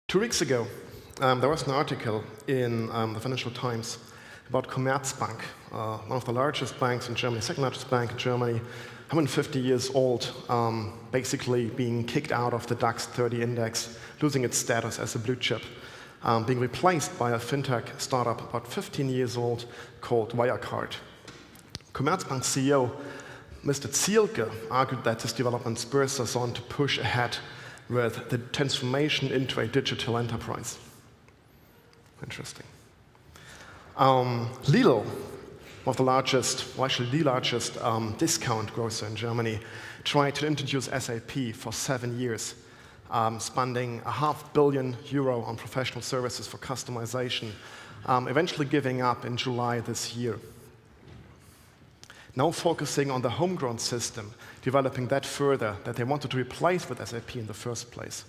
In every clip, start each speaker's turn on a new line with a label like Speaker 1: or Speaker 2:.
Speaker 1: 2 weeks ago, there was an article in the Financial Times about Commerzbank, one of the largest banks in Germany, second largest bank in Germany, 150 years old, basically being kicked out of the DAX 30 index, losing its status as a blue chip, being replaced by a fintech startup about 15 years old called Wirecard. Commerzbank CEO, Mr. Zielke, argued that this development spurs us on to push ahead with the transformation into a digital enterprise. Interesting. Lidl, one of the largest, well actually the largest discount grocer in Germany, tried to introduce SAP for 7 years, spending €500 million on professional services for customization, eventually giving up in July this year. Now focusing on the homegrown system, developing that further, that they wanted to replace with SAP in the first place.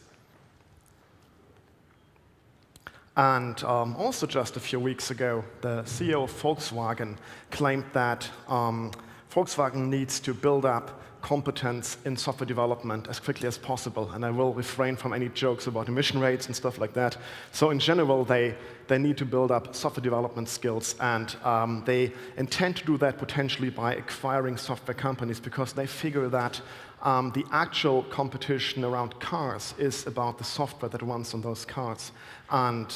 Speaker 1: And also just a few weeks ago, the CEO of Volkswagen claimed that Volkswagen needs to build up competence in software development as quickly as possible. And I will refrain from any jokes about emission rates and stuff like that. So in general, they need to build up software development skills. And they intend to do that potentially by acquiring software companies because they figure that the actual competition around cars is about the software that runs on those cars. And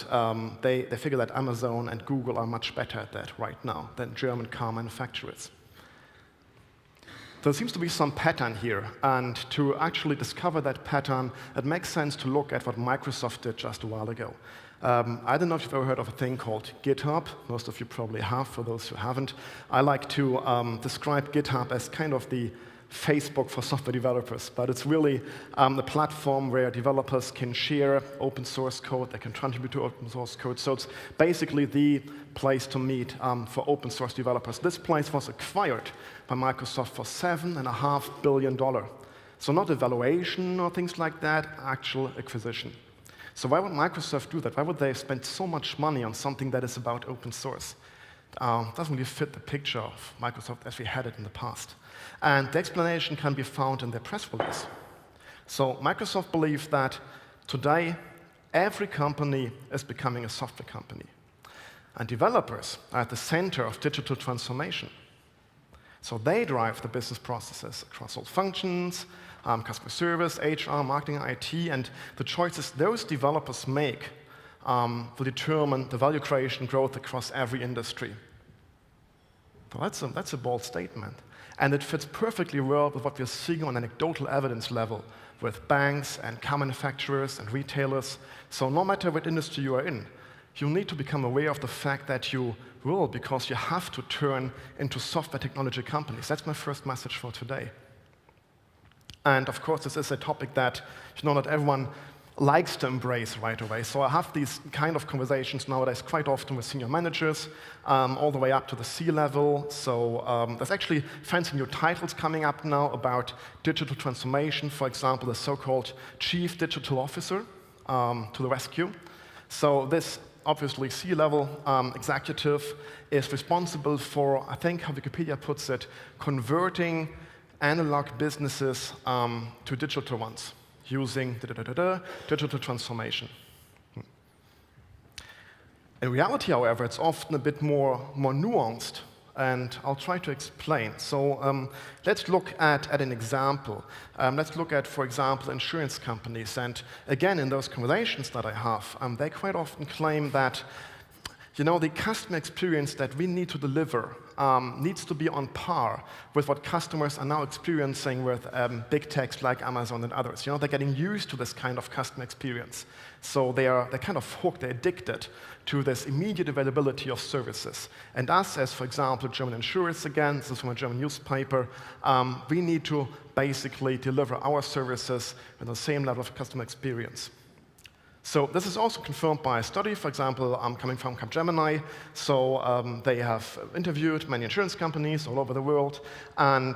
Speaker 1: they figure that Amazon and Google are much better at that right now than German car manufacturers. There seems to be some pattern here, and to actually discover that pattern, it makes sense to look at what Microsoft did just a while ago. I don't know if you've ever heard of a thing called Github. Most of you probably have, for those who haven't. I like to describe Github as kind of the Facebook for software developers, but it's really the platform where developers can share open source code, they can contribute to open source code, so it's basically the place to meet for open source developers. This place was acquired by Microsoft for $7.5 billion. So not evaluation or things like that, actual acquisition. So why would Microsoft do that? Why would they spend so much money on something that is about open source? Doesn't really fit the picture of Microsoft as we had it in the past. And the explanation can be found in their press release. So Microsoft believes that today, every company is becoming a software company. And developers are at the center of digital transformation. So they drive the business processes across all functions, customer service, HR, marketing, IT, and the choices those developers make will determine the value creation growth across every industry. So that's a bold statement. And it fits perfectly well with what we're seeing on anecdotal evidence level with banks and car manufacturers and retailers. So no matter what industry you are in, you need to become aware of the fact that you will, because you have to turn into software technology companies. That's my first message for today. And of course, this is a topic that not everyone likes to embrace right away. So I have these kind of conversations nowadays quite often with senior managers, all the way up to the C-level. So there's actually fancy new titles coming up now about digital transformation. For example, the so-called Chief Digital Officer to the rescue. So this obviously C-level executive is responsible for, I think how Wikipedia puts it, converting analog businesses to digital ones, using digital transformation. In reality, however, it's often a bit more nuanced, and I'll try to explain. So let's look at an example. Let's look at, for example, insurance companies. And again, in those conversations that I have, they quite often claim that the customer experience that we need to deliver needs to be on par with what customers are now experiencing with big techs like Amazon and others. They're getting used to this kind of customer experience. So they're kind of hooked, they're addicted to this immediate availability of services. And us, as for example, German insurers, again, this is from a German newspaper, we need to basically deliver our services with the same level of customer experience. So this is also confirmed by a study, for example, coming from Capgemini. So they have interviewed many insurance companies all over the world, and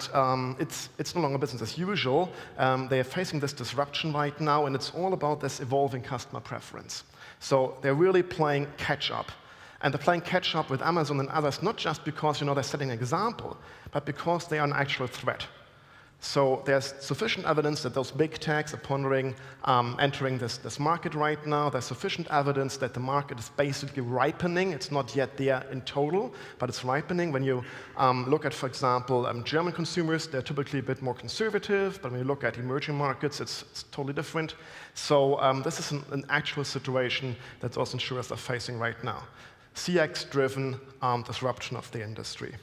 Speaker 1: it's no longer business as usual. They are facing this disruption right now, and it's all about this evolving customer preference. So they're really playing catch-up. And they're playing catch-up with Amazon and others, not just because they're setting an example, but because they are an actual threat. So there's sufficient evidence that those big techs are pondering entering this market right now. There's sufficient evidence that the market is basically ripening. It's not yet there in total, but it's ripening. When you look at, for example, German consumers, they're typically a bit more conservative, but when you look at emerging markets, it's totally different. So this is an actual situation that those insurers are facing right now. CX-driven disruption of the industry.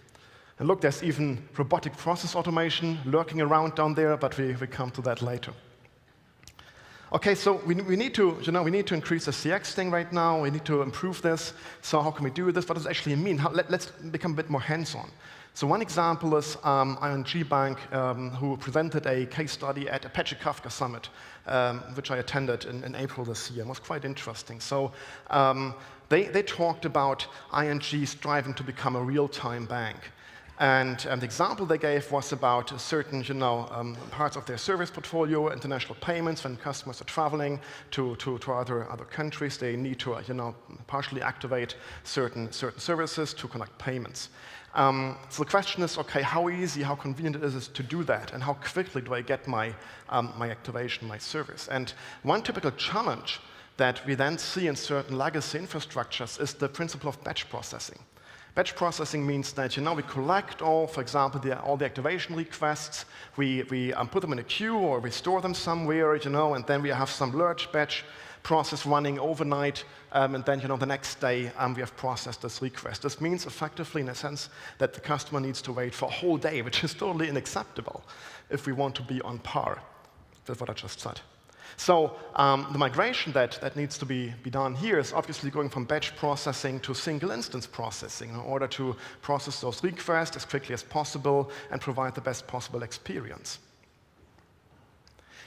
Speaker 1: And look, there's even robotic process automation lurking around down there, but we come to that later. Okay, so we need to, we need to increase the CX thing right now. We need to improve this. So how can we do this? What does it actually mean? Let's become a bit more hands-on. So one example is ING Bank, who presented a case study at Apache Kafka Summit, which I attended in April this year. It was quite interesting. So they talked about ING striving to become a real-time bank. And the example they gave was about certain, parts of their service portfolio, international payments. When customers are traveling to other countries, they need to, partially activate certain services to conduct payments. So the question is, okay, how easy, how convenient it is to do that, and how quickly do I get my activation, my service? And one typical challenge that we then see in certain legacy infrastructures is the principle of batch processing. Batch processing means that we collect all, for example, all the activation requests, we put them in a queue or we store them somewhere, and then we have some large batch process running overnight, and then the next day we have processed this request. This means effectively, in a sense, that the customer needs to wait for a whole day, which is totally unacceptable if we want to be on par with what I just said. So the migration that needs to be done here is obviously going from batch processing to single instance processing in order to process those requests as quickly as possible and provide the best possible experience.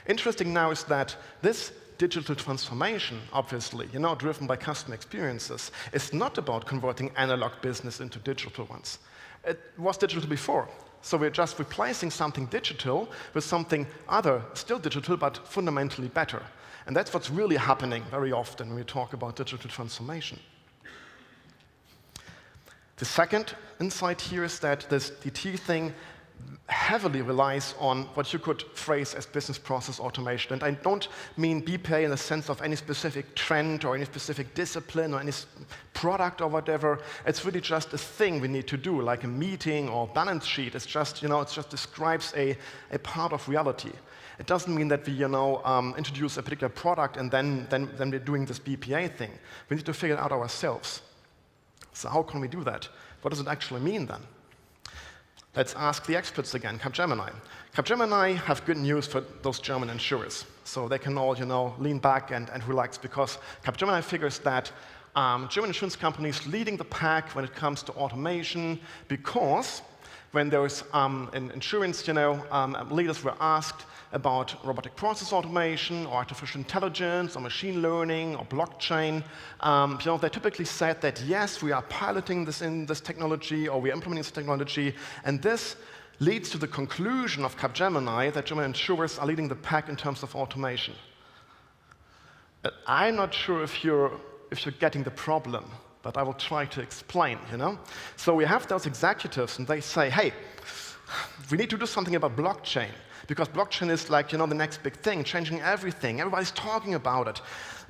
Speaker 1: Interesting now is that this digital transformation, obviously, driven by customer experiences, is not about converting analog business into digital ones. It was digital before. So we're just replacing something digital with something other, still digital, but fundamentally better. And that's what's really happening very often when we talk about digital transformation. The second insight here is that this DT thing heavily relies on what you could phrase as business process automation. And I don't mean BPA in the sense of any specific trend or any specific discipline or any product or whatever. It's really just a thing we need to do, like a meeting or balance sheet. It's just, it just describes a part of reality. It doesn't mean that we, introduce a particular product and then we're doing this BPA thing. We need to figure it out ourselves. So how can we do that? What does it actually mean then? Let's ask the experts again, Capgemini. Capgemini have good news for those German insurers. So they can all, lean back and relax, because Capgemini figures that German insurance companies leading the pack when it comes to automation, because when those insurance, leaders were asked about robotic process automation or artificial intelligence or machine learning or blockchain, they typically said that yes, we are piloting this technology or we are implementing this technology, and this leads to the conclusion of Capgemini that German insurers are leading the pack in terms of automation. I'm not sure if you're getting the problem, but I will try to explain, So we have those executives and they say, hey, we need to do something about blockchain, because blockchain is like, the next big thing, changing everything. Everybody's talking about it.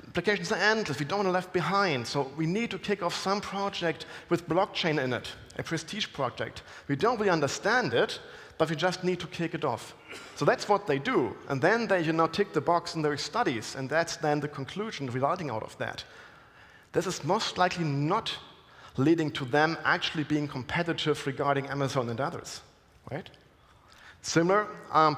Speaker 1: Applications are endless. We don't want to left behind. So we need to kick off some project with blockchain in it, a prestige project. We don't really understand it, but we just need to kick it off. So that's what they do. And then they, tick the box in their studies, and that's then the conclusion resulting out of that. This is most likely not leading to them actually being competitive regarding Amazon and others, right? Similar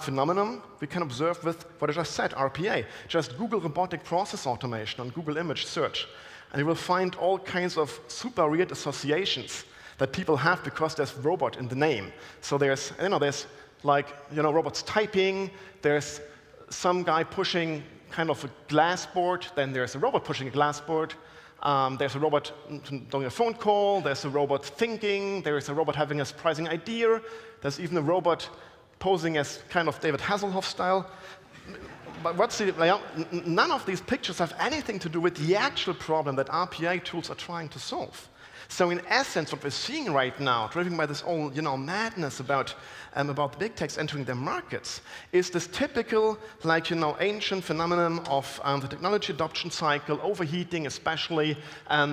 Speaker 1: phenomenon we can observe with what I just said, RPA. Just Google robotic process automation on Google image search, and you will find all kinds of super weird associations that people have because there's robot in the name. So there's, robots typing, there's some guy pushing kind of a glass board, then there's a robot pushing a glass board, there's a robot doing a phone call, there's a robot thinking, there is a robot having a surprising idea, there's even a robot posing as kind of David Hasselhoff style. But none of these pictures have anything to do with the actual problem that RPA tools are trying to solve. So in essence, what we're seeing right now, driven by this whole madness about the big techs entering their markets, is this typical ancient phenomenon of the technology adoption cycle overheating, especially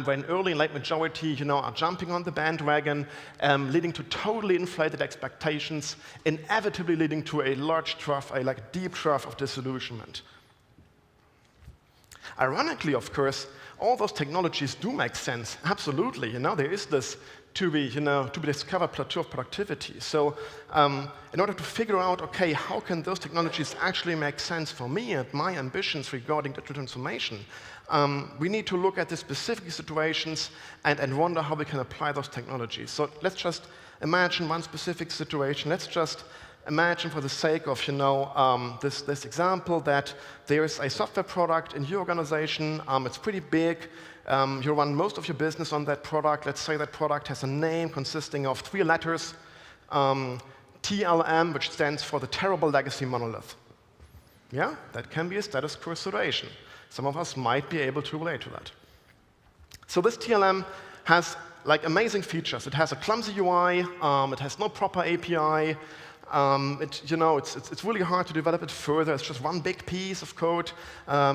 Speaker 1: when early and late majority are jumping on the bandwagon, leading to totally inflated expectations, inevitably leading to a large trough, a deep trough of disillusionment. Ironically, of course, all those technologies do make sense. Absolutely, there is this to be discovered plateau of productivity. So, in order to figure out, okay, how can those technologies actually make sense for me and my ambitions regarding digital transformation, we need to look at the specific situations and wonder how we can apply those technologies. So let's just imagine one specific situation. Let's just imagine, for the sake of this example, that there is a software product in your organization. It's pretty big. You run most of your business on that product. Let's say that product has a name consisting of 3 letters, TLM, which stands for the terrible legacy monolith. Yeah, that can be a status quo situation. Some of us might be able to relate to that. So this TLM has amazing features. It has a clumsy UI. It has no proper API. It's really hard to develop it further. It's just one big piece of code.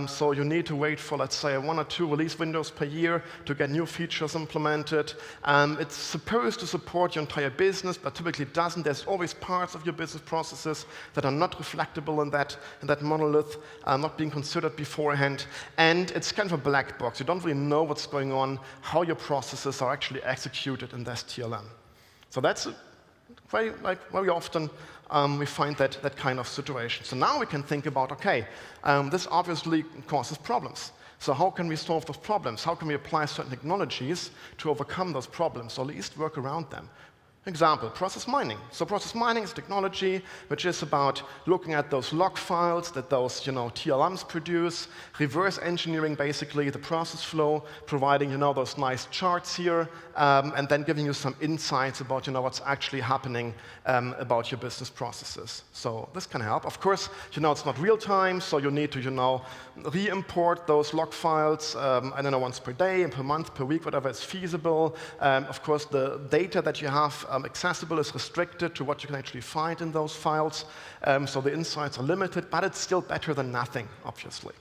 Speaker 1: So you need to wait for, let's say, 1 or 2 release windows per year to get new features implemented. It's supposed to support your entire business, but typically it doesn't. There's always parts of your business processes that are not reflectable in that monolith, not being considered beforehand. And it's kind of a black box. You don't really know what's going on, how your processes are actually executed in this TLM. So that's very often we find that kind of situation. So now we can think about, okay, this obviously causes problems. So how can we solve those problems? How can we apply certain technologies to overcome those problems, or at least work around them? Example, process mining. So process mining is technology which is about looking at those log files that those TLMs produce, reverse engineering basically the process flow, providing those nice charts here, and then giving you some insights about what's actually happening about your business processes. So this can help. Of course, it's not real time, so you need to re-import those log files. I don't know, once per day, per month, per week, whatever is feasible. Of course, the data that you have accessible is restricted to what you can actually find in those files. So the insights are limited, but it's still better than nothing, obviously.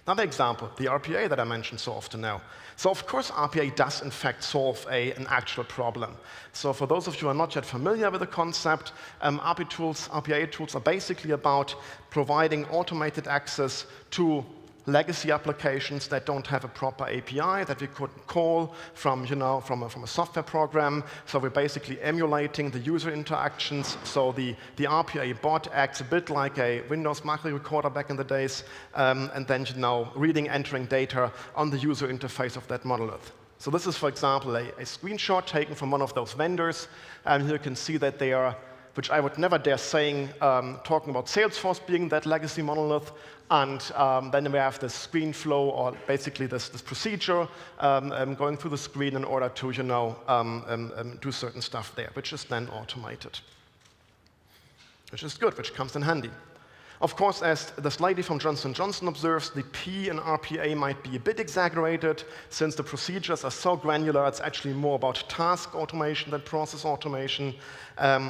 Speaker 1: Another example, the RPA that I mentioned so often now. So of course, RPA does in fact solve an actual problem. So for those of you who are not yet familiar with the concept, RPA tools are basically about providing automated access to legacy applications that don't have a proper API that we could call from a software program. So we're basically emulating the user interactions. So the RPA bot acts a bit like a Windows macro recorder back in the days, and then reading, entering data on the user interface of that monolith. So this is, for example, a screenshot taken from one of those vendors. And here you can see that they are, which I would never dare saying, talking about Salesforce being that legacy monolith. And then we have this screen flow, or basically this procedure going through the screen in order to do certain stuff there, which is then automated, which is good, which comes in handy. Of course, as this lady from Johnson & Johnson observes, the P in RPA might be a bit exaggerated, since the procedures are so granular. It's actually more about task automation than process automation,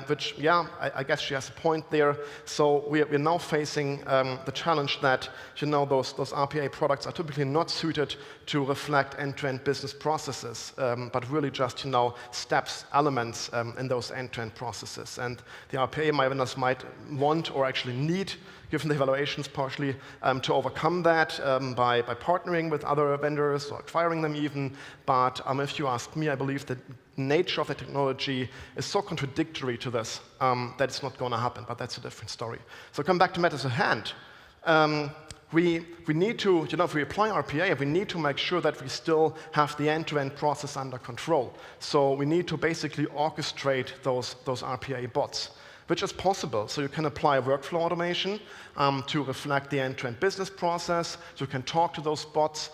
Speaker 1: which, yeah, I guess she has a point there. So we're now facing the challenge that those RPA products are typically not suited to reflect end-to-end business processes, but really just steps, elements in those end-to-end processes. And the RPA vendors might want or actually need, given the evaluations partially, to overcome that by partnering with other vendors or acquiring them even. But if you ask me, I believe the nature of the technology is so contradictory to this that it's not going to happen, but that's a different story. So come back to matters at hand. We need to, if we apply RPA, we need to make sure that we still have the end-to-end process under control. So we need to basically orchestrate those RPA bots. which is possible. So you can apply workflow automation to reflect the end-to-end business process. You can talk to those bots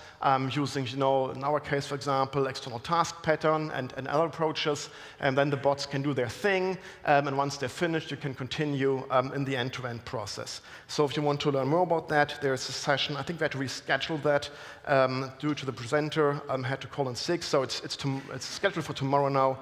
Speaker 1: using, in our case, for example, external task pattern and other approaches. And then the bots can do their thing. And once they're finished, you can continue in the end-to-end process. So if you want to learn more about that, there's a session. I think we had to reschedule that due to the presenter had to call in sick. So it's scheduled for tomorrow now.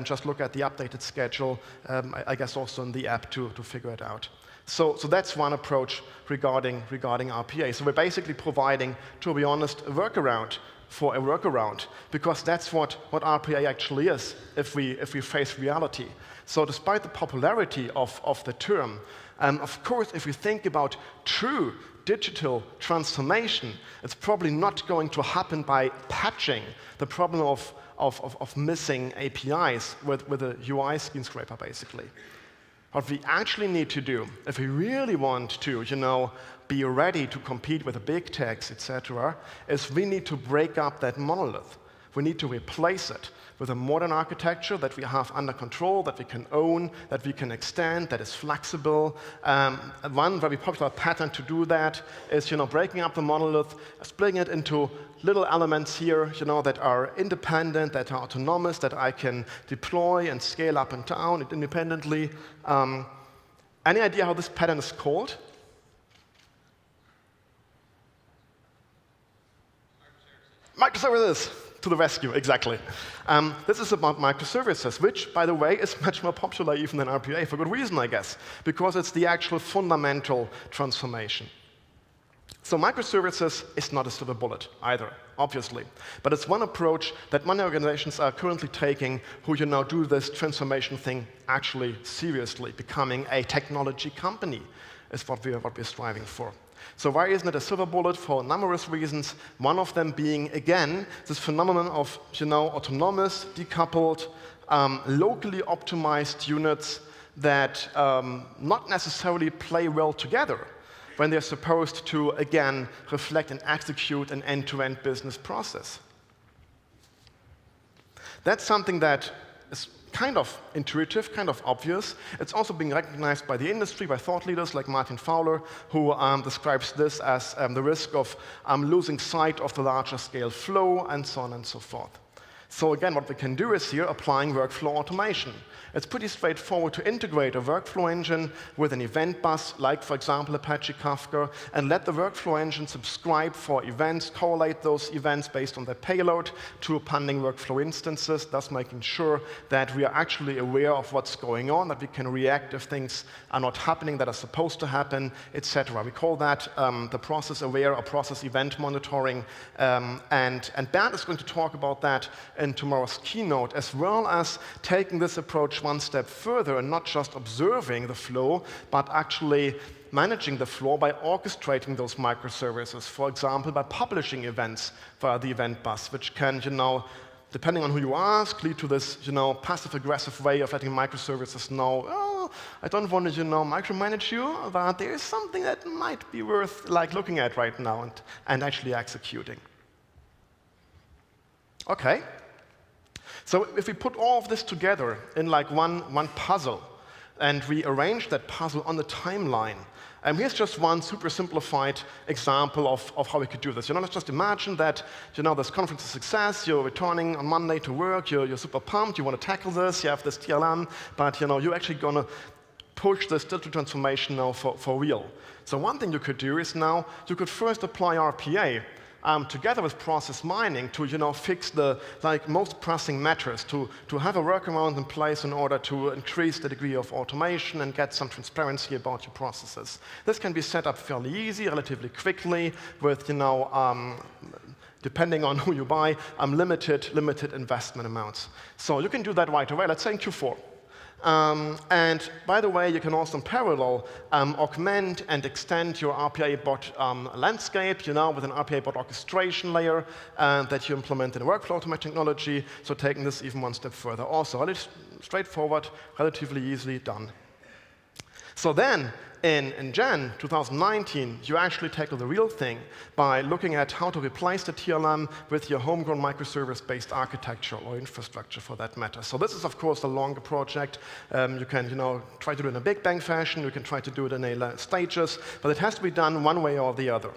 Speaker 1: Just look at the updated schedule, I guess also in the app to figure it out. So that's one approach regarding RPA. So we're basically providing, to be honest, a workaround for a workaround, because that's what RPA actually is if we face reality. So despite the popularity of the term, of course, if we think about true digital transformation, it's probably not going to happen by patching the problem of missing APIs with a UI screen scraper, basically. What we actually need to do, if we really want to, be ready to compete with the big techs, etc., is we need to break up that monolith. We need to replace it with a modern architecture that we have under control, that we can own, that we can extend, that is flexible. One very popular pattern to do that is, breaking up the monolith, splitting it into little elements here, that are independent, that are autonomous, that I can deploy and scale up and down independently. Any idea how this pattern is called? Microservices. To the rescue, exactly. This is about microservices, which, by the way, is much more popular even than RPA, for good reason, I guess, because it's the actual fundamental transformation. So microservices is not a silver bullet either, obviously. But it's one approach that many organizations are currently taking who do this transformation thing actually seriously. Becoming a technology company is what we're striving for. So why isn't it a silver bullet? For numerous reasons. One of them being, again, this phenomenon of autonomous, decoupled, locally optimized units that not necessarily play well together when they're supposed to, again, reflect and execute an end-to-end business process. That's something that is kind of intuitive, kind of obvious. It's also being recognized by the industry, by thought leaders like Martin Fowler, who describes this as the risk of losing sight of the larger scale flow, and so on and so forth. So again, what we can do is here applying workflow automation. It's pretty straightforward to integrate a workflow engine with an event bus, like, for example, Apache Kafka, and let the workflow engine subscribe for events, correlate those events based on their payload to pending workflow instances, thus making sure that we are actually aware of what's going on, that we can react if things are not happening that are supposed to happen, etc. We call that the process-aware or process event monitoring, and Bernd is going to talk about that in tomorrow's keynote, as well as taking this approach one step further and not just observing the flow, but actually managing the flow by orchestrating those microservices, for example, by publishing events via the event bus, which can, depending on who you ask, lead to this, passive-aggressive way of letting microservices know, oh, I don't want to, micromanage you, but there's something that might be worth looking at right now and actually executing. Okay. So if we put all of this together in one puzzle, and we arrange that puzzle on the timeline, here's just one super simplified example of how we could do this. Let's just imagine that this conference is a success, you're returning on Monday to work, you're super pumped, you want to tackle this, you have this TLM, but you're actually going to push this digital transformation now for real. So one thing you could do is now you could first apply RPA together with process mining to fix the most pressing matters, to have a workaround in place in order to increase the degree of automation and get some transparency about your processes. This can be set up fairly easy, relatively quickly, with depending on who you buy, limited investment amounts. So you can do that right away. Let's say in Q4. And by the way, you can also in parallel augment and extend your RPA bot landscape, with an RPA bot orchestration layer that you implement in a workflow automation technology. So taking this even one step further. Also, straightforward, relatively easily done. So then, in Jan 2019, you actually tackle the real thing by looking at how to replace the TLM with your homegrown microservice-based architecture or infrastructure for that matter. So this is, of course, a longer project. You can try to do it in a big bang fashion. You can try to do it in stages. But it has to be done one way or the other.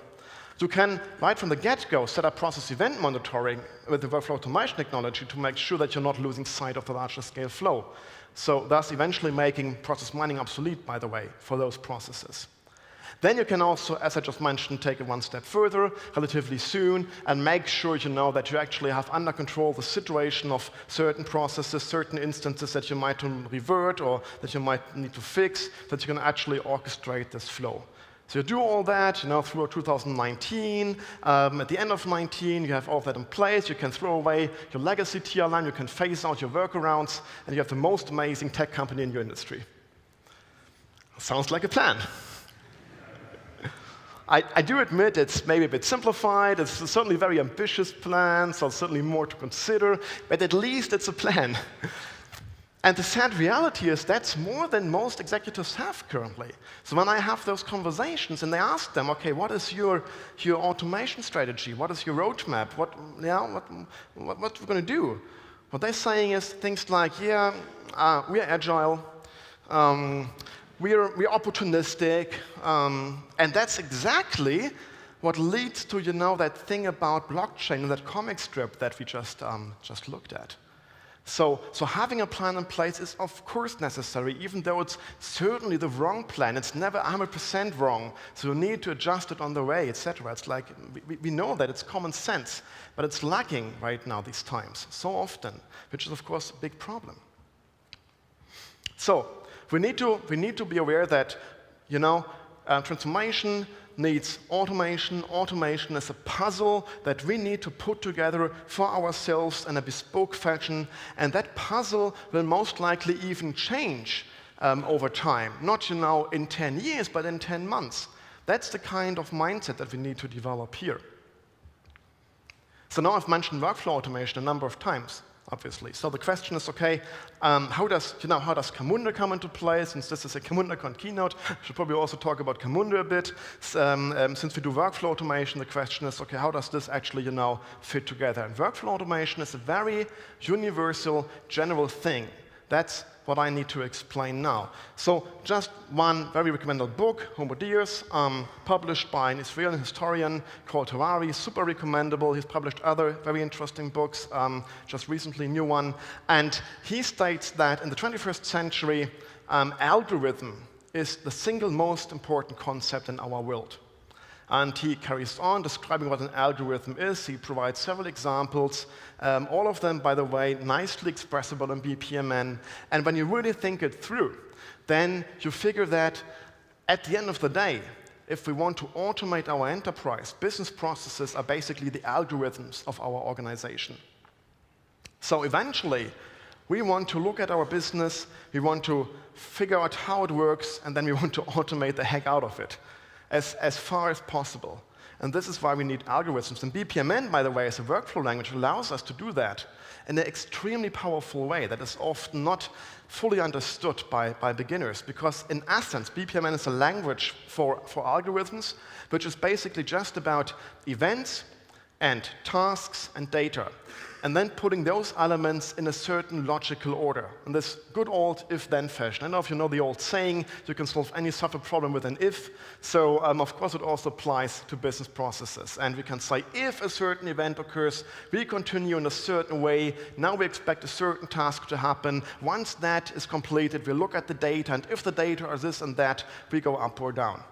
Speaker 1: You can, right from the get-go, set up process event monitoring with the workflow automation technology to make sure that you're not losing sight of the larger scale flow. So thus eventually making process mining obsolete, by the way, for those processes. Then you can also, as I just mentioned, take it one step further relatively soon and make sure that you actually have under control the situation of certain processes, certain instances that you might revert or that you might need to fix, that you can actually orchestrate this flow. So you do all that through 2019. At the end of 2019, you have all of that in place. You can throw away your legacy TLM. You can phase out your workarounds. And you have the most amazing tech company in your industry. Sounds like a plan. I do admit it's maybe a bit simplified. It's certainly a very ambitious plan, so certainly more to consider. But at least it's a plan. And the sad reality is that's more than most executives have currently. So when I have those conversations and they ask them, OK, what is your automation strategy? What is your roadmap? What we're going to do? What they're saying is things like, yeah, we're agile, we're opportunistic, and that's exactly what leads to that thing about blockchain and that comic strip that we just looked at. So having a plan in place is, of course, necessary, even though it's certainly the wrong plan. It's never 100% wrong, so you need to adjust it on the way, etc. It's like we know that it's common sense, but it's lacking right now these times so often, which is, of course, a big problem. So we need to be aware that transformation needs automation. Automation is a puzzle that we need to put together for ourselves in a bespoke fashion, and that puzzle will most likely even change over time. Not in 10 years, but in 10 months. That's the kind of mindset that we need to develop here. So now I've mentioned workflow automation a number of times, obviously. So the question is, OK, how does Camunda come into play? Since this is a CamundaCon keynote, I should probably also talk about Camunda a bit. Since we do workflow automation, the question is, OK, how does this actually fit together? And workflow automation is a very universal, general thing. That's what I need to explain now. So just one very recommended book, Modernize, published by an Israeli historian called Harari, super recommendable. He's published other very interesting books, just recently a new one. And he states that in the 21st century, algorithm is the single most important concept in our world. And he carries on describing what an algorithm is. He provides several examples, all of them, by the way, nicely expressible in BPMN. And when you really think it through, then you figure that at the end of the day, if we want to automate our enterprise, business processes are basically the algorithms of our organization. So eventually, we want to look at our business, we want to figure out how it works, and then we want to automate the heck out of it as far as possible. And this is why we need algorithms. And BPMN, by the way, is a workflow language, allows us to do that in an extremely powerful way that is often not fully understood by beginners. Because in essence, BPMN is a language for algorithms, which is basically just about events and tasks and data, and then putting those elements in a certain logical order, in this good old if-then fashion. I don't know if you know the old saying, you can solve any software problem with an if. So, of course, it also applies to business processes. And we can say, if a certain event occurs, we continue in a certain way. Now we expect a certain task to happen. Once that is completed, we look at the data, and if the data are this and that, we go up or down.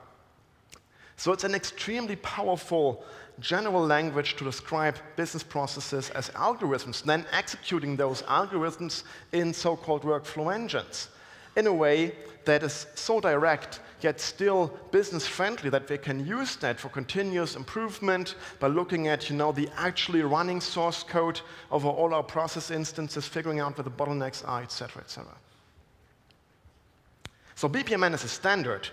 Speaker 1: So it's an extremely powerful general language to describe business processes as algorithms, then executing those algorithms in so-called workflow engines in a way that is so direct, yet still business-friendly, that we can use that for continuous improvement by looking at the actually running source code over all our process instances, figuring out where the bottlenecks are, et cetera, et cetera. So BPMN is a standard.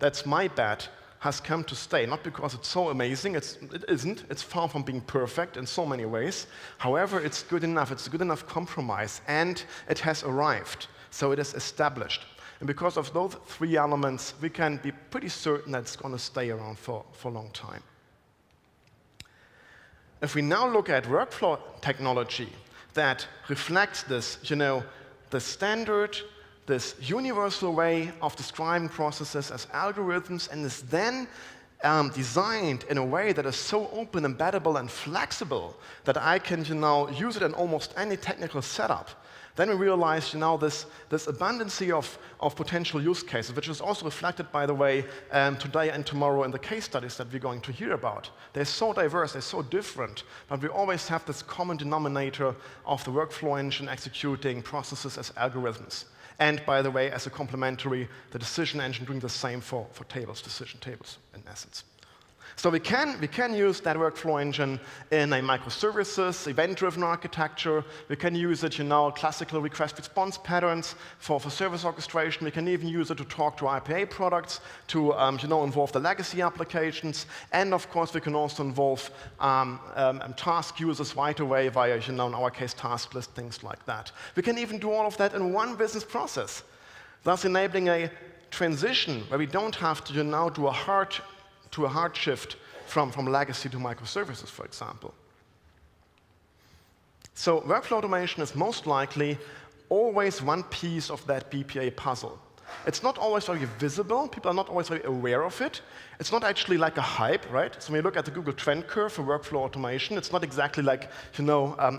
Speaker 1: That's my bet. Has come to stay, not because it's so amazing, it isn't, it's far from being perfect in so many ways. However, it's good enough, it's a good enough compromise, and it has arrived, so it is established. And because of those three elements, we can be pretty certain that it's going to stay around for a long time. If we now look at workflow technology that reflects this, the standard, this universal way of describing processes as algorithms, and is then designed in a way that is so open, embeddable, and flexible that I can use it in almost any technical setup, then we realize this abundance of potential use cases, which is also reflected, by the way, today and tomorrow in the case studies that we're going to hear about. They're so diverse, they're so different, but we always have this common denominator of the workflow engine executing processes as algorithms. And, by the way, as a complementary, the decision engine doing the same for tables, decision tables, in essence. So we can use that workflow engine in a microservices, event-driven architecture. We can use it, classical request-response patterns for service orchestration. We can even use it to talk to IPA products, to involve the legacy applications. And, of course, we can also involve task users right away via, in our case, task list, things like that. We can even do all of that in one business process, thus enabling a transition where we don't have to do a hard shift from legacy to microservices, for example. So workflow automation is most likely always one piece of that BPA puzzle. It's not always very visible. People are not always very aware of it. It's not actually like a hype, right? So when you look at the Google trend curve for workflow automation, it's not exactly like,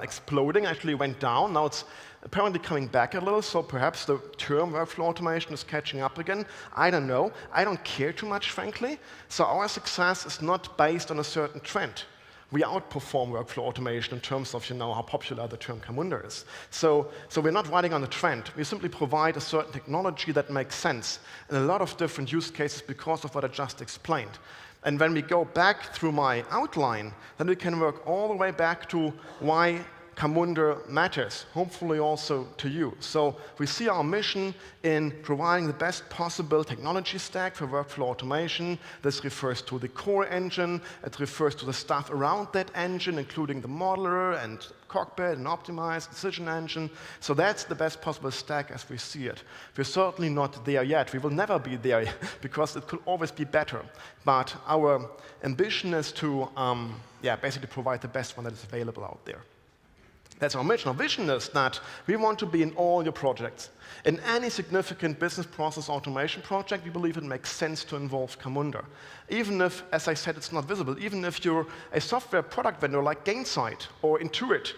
Speaker 1: exploding. Actually went down. Now it's apparently coming back a little, so perhaps the term workflow automation is catching up again. I don't know. I don't care too much, frankly. So our success is not based on a certain trend. We outperform workflow automation in terms of how popular the term Camunda is. So we're not riding on a trend. We simply provide a certain technology that makes sense in a lot of different use cases because of what I just explained. And when we go back through my outline, then we can work all the way back to why Camunda matters, hopefully also to you. So we see our mission in providing the best possible technology stack for workflow automation. This refers to the core engine. It refers to the stuff around that engine, including the modeler and cockpit and optimized decision engine. So that's the best possible stack as we see it. We're certainly not there yet. We will never be there because it could always be better. But our ambition is to basically provide the best one that is available out there. That's our mission. Our vision is that we want to be in all your projects. In any significant business process automation project, we believe it makes sense to involve Camunda. Even if, as I said, it's not visible. Even if you're a software product vendor like Gainsight or Intuit,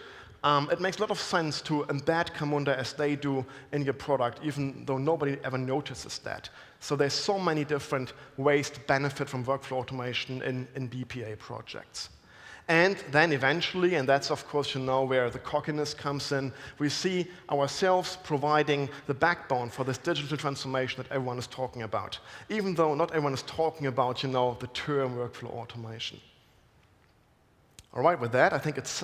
Speaker 1: it makes a lot of sense to embed Camunda as they do in your product, even though nobody ever notices that. So there's so many different ways to benefit from workflow automation in BPA projects. And then eventually, and that's of course where the cockiness comes in, we see ourselves providing the backbone for this digital transformation that everyone is talking about, even though not everyone is talking about the term workflow automation. All right, with that, I think it's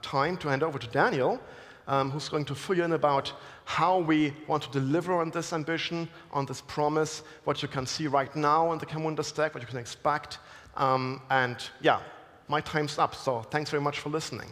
Speaker 1: time to hand over to Daniel, who's going to fill you in about how we want to deliver on this ambition, on this promise, what you can see right now in the Camunda stack, what you can expect, my time's up, so thanks very much for listening.